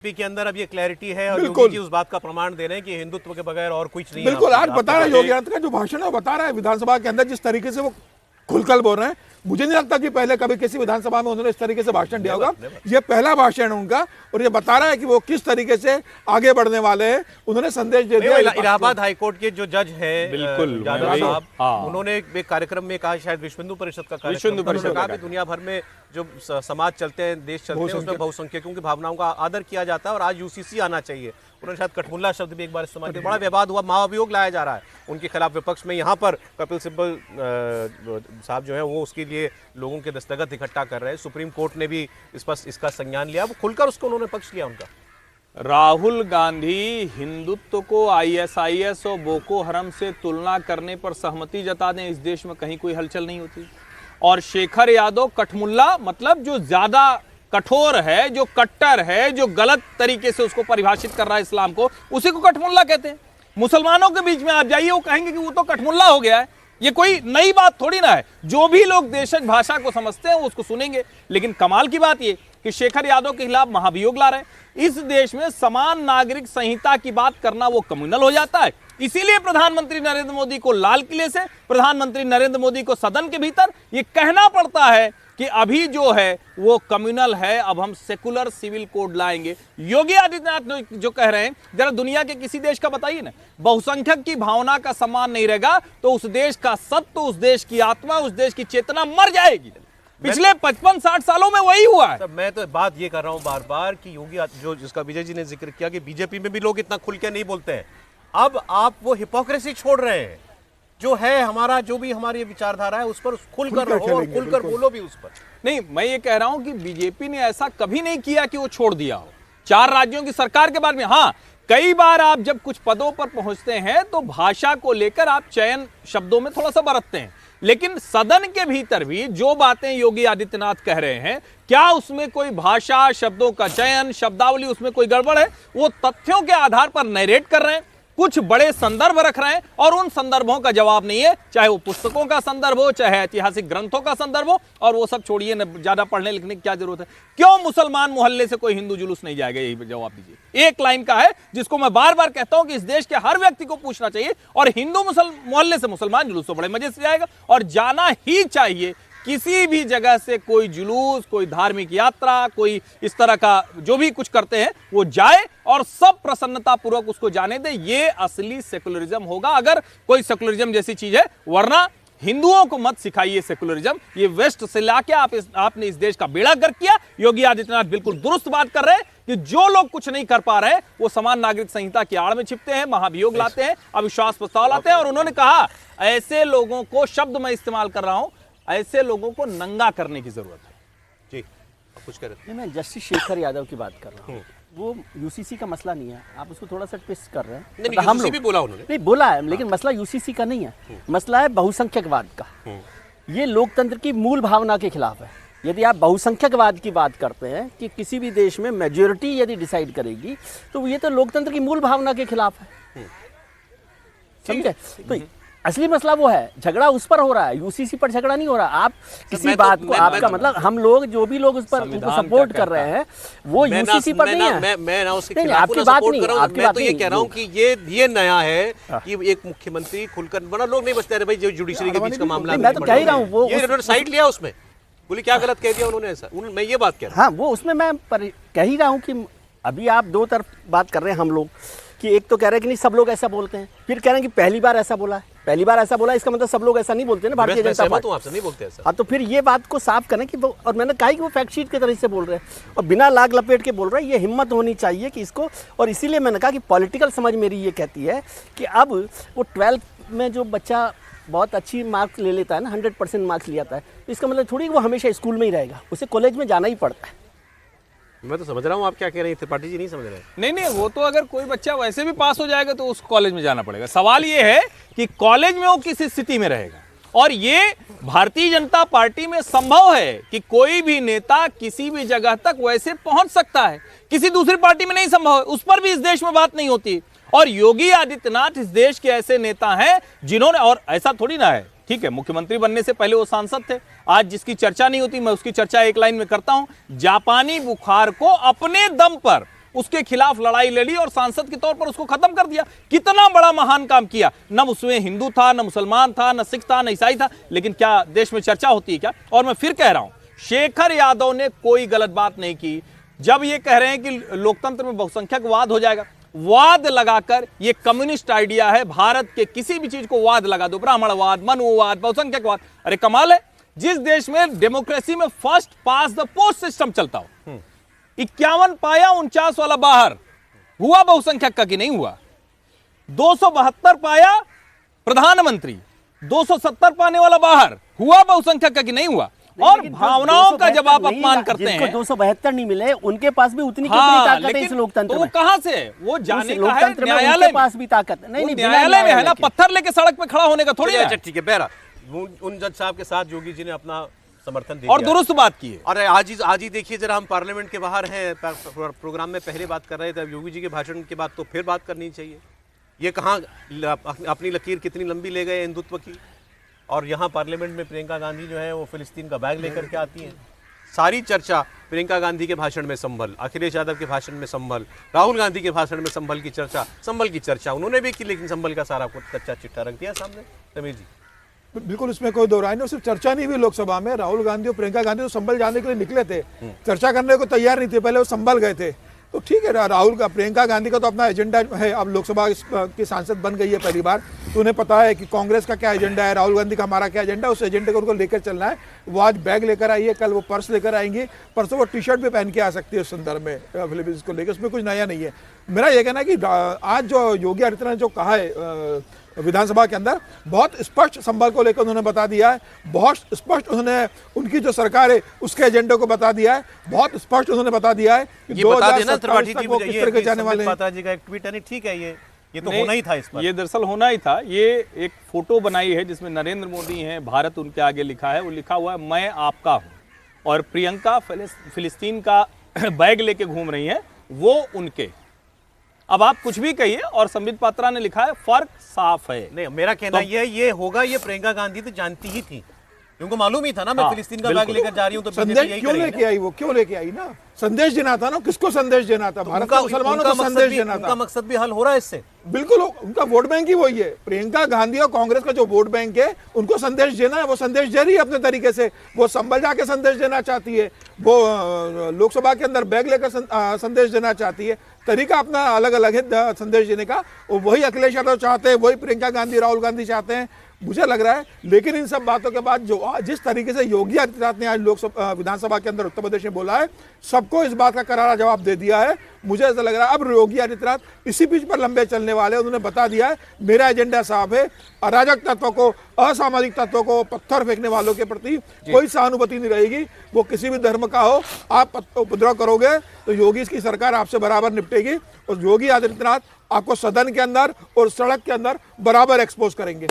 के अंदर अब ये क्लैरिटी है और योगी जी उस बात का प्रमाण दे रहे हैं कि हिंदुत्व के बगैर और कुछ नहीं है। बिल्कुल, आज बता रहा है योगी आदित्यनाथ का जो भाषण है वो बता रहा है विधानसभा के अंदर जिस तरीके से वो खुलकर बोल रहे हैं। मुझे नहीं लगता कि पहले कभी किसी विधानसभा में उन्होंने इस तरीके से भाषण दिया होगा। ये पहला भाषण है उनका और ये बता रहा है कि वो किस तरीके से आगे बढ़ने वाले हैं। उन्होंने संदेश दे दिया। इलाहाबाद हाईकोर्ट के जो जज हैं बिल्कुल यादव साहब, उन्होंने एक कार्यक्रम में कहा, शायद विश्व हिंदू परिषद का कार्यक्रम, कहा कि दुनिया भर में जो समाज चलते हैं, देश चलते हैं, उसमें बहुसंख्यकों की भावनाओं का आदर किया जाता है और आज यूसीसी आना चाहिए। उन्होंने शायद कठमुल्ला शब्द भी एक बार इस्तेमाल किया। बड़ा विवाद हुआ, महाअभियोग लाया जा रहा है उनके खिलाफ विपक्ष में। यहाँ पर कपिल सिब्बल साहब जो है वो उसके लिए लोगों के दस्तखत इकट्ठा कर रहे हैं। सुप्रीम कोर्ट ने भी इस पर इसका संज्ञान लिया, वो खुलकर उसको उन्होंने पक्ष लिया उनका। राहुल गांधी हिंदुत्व को आईएसआईएस और बोको हरम से तुलना करने पर सहमति जता दें, इस देश में कहीं कोई हलचल नहीं होती। और शेखर यादव कठमुल्ला, मतलब जो ज्यादा कठोर है, जो कट्टर है, जो गलत तरीके से उसको परिभाषित कर रहा है इस्लाम को, उसी को कठमुल्ला कहते हैं। मुसलमानों के बीच में आप जाइए, वो कहेंगे कि वो तो कठमुल्ला हो गया है। ये कोई नई बात थोड़ी ना है। जो भी लोग देशज भाषा को समझते हैं वो उसको सुनेंगे। लेकिन कमाल की बात ये कि शेखर यादव के खिलाफ महाभियोग ला रहे हैं। इस देश में समान नागरिक संहिता की बात करना वो कम्युनल हो जाता है। इसीलिए प्रधानमंत्री नरेंद्र मोदी को लाल किले से, प्रधानमंत्री नरेंद्र मोदी को सदन के भीतर ये कहना पड़ता है कि अभी जो है वो कम्युनल है, अब हम सेकुलर सिविल कोड लाएंगे। योगी आदित्यनाथ जो कह रहे हैं, जरा दुनिया के किसी देश का बताइए ना, बहुसंख्यक की भावना का सम्मान नहीं रहेगा तो उस देश का सत्व, उस देश की आत्मा, उस देश की चेतना मर जाएगी। पिछले 55-60 सालों में वही हुआ है। मैं तो बात ये कर रहा हूं बार बार कि योगी जो जिसका विजय जी ने जिक्र किया कि बीजेपी में भी लोग इतना खुल के नहीं बोलते हैं। अब आप वो हिपोक्रेसी छोड़ रहे हैं। जो है हमारा, जो भी हमारी विचारधारा है उस पर खुलकर रहो और खुलकर बोलो भी उस पर। नहीं, मैं ये कह रहा हूं कि बीजेपी ने ऐसा कभी नहीं किया कि वो छोड़ दिया हो 4 राज्यों की सरकार के बारे में। हाँ, कई बार आप जब कुछ पदों पर पहुंचते हैं तो भाषा को लेकर आप चयन शब्दों में थोड़ा सा बरतते हैं, लेकिन सदन के भीतर भी जो बातें योगी आदित्यनाथ कह रहे हैं, क्या उसमें कोई भाषा, शब्दों का चयन, शब्दावली, उसमें कोई गड़बड़ है? वो तथ्यों के आधार पर नरेट कर रहे हैं, कुछ बड़े संदर्भ रख रहे हैं और उन संदर्भों का जवाब नहीं है, चाहे वो पुस्तकों का संदर्भ हो, चाहे ऐतिहासिक ग्रंथों का संदर्भ हो। और वो सब छोड़िए, न ज्यादा पढ़ने लिखने की क्या जरूरत है। क्यों मुसलमान मोहल्ले से कोई हिंदू जुलूस नहीं जाएगा, यही जवाब दीजिए। एक लाइन का है जिसको मैं बार बार कहता हूं कि इस देश के हर व्यक्ति को पूछना चाहिए, और हिंदू मोहल्ले से मुसलमान जुलूस तो बड़े मजे से जाएगा और जाना ही चाहिए। किसी भी जगह से कोई जुलूस, कोई धार्मिक यात्रा, कोई इस तरह का जो भी कुछ करते हैं वो जाए और सब प्रसन्नता पूर्वक उसको जाने दे। ये असली सेकुलरिज्म होगा, अगर कोई सेकुलरिज्म जैसी चीज है। वरना हिंदुओं को मत सिखाइए सेकुलरिज्म। ये वेस्ट से लाके आपने इस देश का बेड़ा गर्क किया। योगी आदित्यनाथ बिल्कुल दुरुस्त बात कर रहे हैं कि जो लोग कुछ नहीं कर पा रहे हैं वो समान नागरिक संहिता की आड़ में छिपते हैं, महाभियोग लाते हैं, अविश्वास प्रस्ताव लाते हैं। और उन्होंने कहा, ऐसे लोगों को, शब्द मैं इस्तेमाल कर रहा हूं, ऐसे लोगों को नंगा करने की जरूरत है। जी, कुछ कर रहे हैं। मैं जस्टिस शेखर यादव की बात कर रहा हूँ। वो यूसीसी का मसला नहीं है, आप उसको थोड़ा सा ट्विस्ट कर रहे हैं। नहीं, मतलब हम लोग भी बोला उन्होंने, नहीं बोला है, लेकिन मसला यूसीसी का नहीं है, मसला है बहुसंख्यकवाद का। ये लोकतंत्र की मूल भावना के खिलाफ है। यदि आप बहुसंख्यकवाद की बात करते हैं कि किसी भी देश में मेजॉरिटी यदि डिसाइड करेगी, तो ये तो लोकतंत्र की मूल भावना के खिलाफ है। समझे? तो असली मसला वो है, झगड़ा उस पर हो रहा है, यूसीसी पर झगड़ा नहीं हो रहा। आप किसी बात को, आपका मतलब हम लोग जो भी लोग उस पर उनको सपोर्ट कर रहे हैं वो यूसीसी पर नहीं है। मैं ना उसके खिलाफ आपकी बात नहीं, आपकी बात तो ये कह रहा हूँ कि ये नया है कि एक मुख्यमंत्री खुलकर, बना लोग नहीं बचते। अरे भाई, जो जुडिशरी के बीच का मामला, मैं तो कह ही रहा हूँ वो ये साइड लिया उसमें, बोले क्या गलत कह दिया उन्होंने ऐसा। मैं ये बात कह रहा हूँ। हाँ, वो उसमें मैं कह ही रहा हूँ कि अभी आप दो तरफ बात कर रहे हैं हम लोग, कि एक तो कह रहे हैं कि नहीं सब लोग ऐसा बोलते हैं, फिर कह रहे हैं कि पहली बार ऐसा बोला है। पहली बार ऐसा बोला, इसका मतलब सब लोग ऐसा नहीं बोलते ना, भारतीय जनता पार्टी। आपसे नहीं बोलते ऐसा। हाँ, तो फिर ये बात को साफ करें कि वो, और मैंने कहा कि वो फैक्ट शीट की तरह से बोल रहे हैं और बिना लाग लपेट के बोल रहे हैं। ये हिम्मत होनी चाहिए कि इसको, और इसीलिए मैंने कहा कि पॉलिटिकल समझ मेरी ये कहती है कि अब वो 12th में जो बच्चा बहुत अच्छी मार्क्स ले लेता है ना, 100% मार्क्स ले आता है, तो इसका मतलब थोड़ी वो हमेशा स्कूल में ही रहेगा, उसे कॉलेज में जाना ही पड़ता है। मैं तो समझ रहा हूँ आप क्या कह रहे हैं, त्रिपाठी जी नहीं समझ रहे हैं। नहीं, वो तो अगर कोई बच्चा वैसे भी पास हो जाएगा तो उस कॉलेज में जाना पड़ेगा। सवाल ये है कि कॉलेज में वो किस स्थिति में रहेगा। और ये भारतीय जनता पार्टी में संभव है कि कोई भी नेता किसी भी जगह तक वैसे पहुंच सकता है, किसी दूसरी पार्टी में नहीं संभव है। उस पर भी इस देश में बात नहीं होती। और योगी आदित्यनाथ इस देश के ऐसे नेता हैं जिन्होंने, और ऐसा थोड़ी ना है, ठीक है, मुख्यमंत्री बनने से पहले वो सांसद थे। आज जिसकी चर्चा नहीं होती, मैं उसकी चर्चा एक लाइन में करता हूं। जापानी बुखार को अपने दम पर उसके खिलाफ लड़ाई लड़ी और सांसद के तौर पर उसको खत्म कर दिया। कितना बड़ा महान काम किया। न उसमें हिंदू था, न मुसलमान था, न सिख था, न ईसाई था, लेकिन क्या देश में चर्चा होती है क्या? और मैं फिर कह रहा हूं, शेखर यादव ने कोई गलत बात नहीं की। जब ये कह रहे हैं कि लोकतंत्र में बहुसंख्यकवाद हो जाएगा, वाद लगाकर, ये कम्युनिस्ट आइडिया है, भारत के किसी भी चीज को वाद लगा दो, ब्राह्मणवाद, मनुवाद, बहुसंख्यकवाद। अरे कमाल है, जिस देश में डेमोक्रेसी में first pass the post system चलता हो, 51 पाया 49 वाला बाहर हुआ बहुसंख्यक का कि नहीं हुआ? 272 पाया प्रधानमंत्री, 270 पाने वाला बाहर हुआ बहुसंख्यक का कि नहीं हुआ? और भावनाओं का जब आप अपमान करते हैं, 272 नहीं मिले, उनके पास भी उतनी कितनी ताकत है इस लोकतंत्र में। तो कहाँ से वो जाने का है? लोकतंत्र में उनके पास भी ताकत नहीं, न्यायालय में है ना, पत्थर लेके सड़क पे खड़ा होने का थोड़ी है। ठीक है, बेहरा उन जज साहब के साथ योगी जी ने अपना समर्थन दिया और दुरुस्त बात की है। और आज ही देखिए जरा, हम पार्लियामेंट के बाहर हैं, प्रोग्राम में पहले बात कर रहे थे, अब योगी जी के भाषण के बाद तो फिर बात करनी चाहिए। ये कहाँ अपनी लकीर कितनी लंबी ले गए हिंदुत्व की। और यहाँ पार्लियामेंट में प्रियंका गांधी जो है वो फिलिस्तीन का बैग लेकर के आती हैं। सारी चर्चा प्रियंका गांधी के भाषण में संभल, अखिलेश यादव के भाषण में संभल, राहुल गांधी के भाषण में संभल की चर्चा उन्होंने भी की, लेकिन संभल का सारा कुछ कच्चा चिट्ठा रख दिया सामने। रमेश जी, बिल्कुल इसमें कोई दो राय नहीं। सिर्फ चर्चा नहीं हुई लोकसभा में, राहुल गांधी और प्रियंका गांधी तो संभल जाने के लिए निकले थे, चर्चा करने को तैयार नहीं थे, पहले वो संभल गए थे। तो ठीक है, राहुल का, प्रियंका गांधी का तो अपना एजेंडा है, अब लोकसभा की सांसद बन गई है पहली बार, तो उन्हें पता है कि कांग्रेस का क्या एजेंडा है, राहुल गांधी का हमारा क्या एजेंडा है, उस एजेंडे को उनको लेकर चलना है। वो आज बैग लेकर आई है, कल वो पर्स लेकर आएंगी, परसों वो टी शर्ट भी पहन के आ सकती है उस संदर्भ में, फिलिपींस को लेकर, उसमें कुछ नया नहीं है। मेरा ये कहना है कि आज जो योगी आदित्यनाथ ने जो कहा है विधानसभा के अंदर, बहुत स्पष्ट संभल को लेकर उन्होंने बता दिया है, बहुत स्पष्ट उन्होंने उनकी जो सरकार है उसके एजेंडे को बता दिया है, बहुत स्पष्ट उन्होंने बता दिया है कि 2027 तक वो किस तरह के जाने वाले हैं। पात्रा जी का एक ट्वीट है, नहीं ठीक है, ये तो होना ही था। इस पर ये दरअसल होना ही था। ये एक फोटो बनाई है जिसमें नरेंद्र मोदी हैं, भारत उनके आगे लिखा है, वो लिखा हुआ है मैं आपका हूं, और प्रियंका फिलिस्तीन का बैग लेके घूम रही है, वो उनके। अब आप कुछ भी कहिए, और संबित पात्रा ने लिखा है फर्क साफ है। नहीं, मेरा कहना ये होगा, ये प्रियंका गांधी तो जानती ही थी, उनको मालूम ही था ना मैं फिलिस्तीन का बैग लेकर जा रही हूँ, तो संदेश क्यों लेके आई? वो क्यों लेके आई ना, संदेश देना था ना, किसको संदेश देना था? भारत के मुसलमानों को संदेश देना था। उनका मकसद भी हल हो रहा है इससे, बिल्कुल उनका वोट बैंक ही वही है। प्रियंका गांधी और कांग्रेस का जो वोट बैंक है, उनको संदेश देना है, वो संदेश दे रही है अपने तरीके से। वो संभल जाके संदेश देना चाहती है, वो लोकसभा के अंदर बैग लेकर संदेश देना चाहती है, तरीका अपना अलग अलग है संदेश देने का। वही अखिलेश यादव चाहते हैं, वही प्रियंका गांधी, राहुल गांधी चाहते हैं, मुझे लग रहा है। लेकिन इन सब बातों के बाद जो जिस तरीके से योगी आदित्यनाथ ने आज लोकसभा विधानसभा के अंदर उत्तर प्रदेश में बोला है, सबको इस बात का करारा जवाब दे दिया है। मुझे ऐसा लग रहा है अब योगी आदित्यनाथ इसी बीच पर लंबे चलने वाले हैं। उन्होंने बता दिया है मेरा एजेंडा साफ है, अराजक तत्वों को, असामाजिक तत्वों को, पत्थर फेंकने वालों के प्रति कोई सहानुभूति नहीं रहेगी। वो किसी भी धर्म का हो, आप उपद्रव करोगे तो योगी की सरकार आपसे बराबर निपटेगी, और योगी आदित्यनाथ आपको सदन के अंदर और सड़क के अंदर बराबर एक्सपोज करेंगे।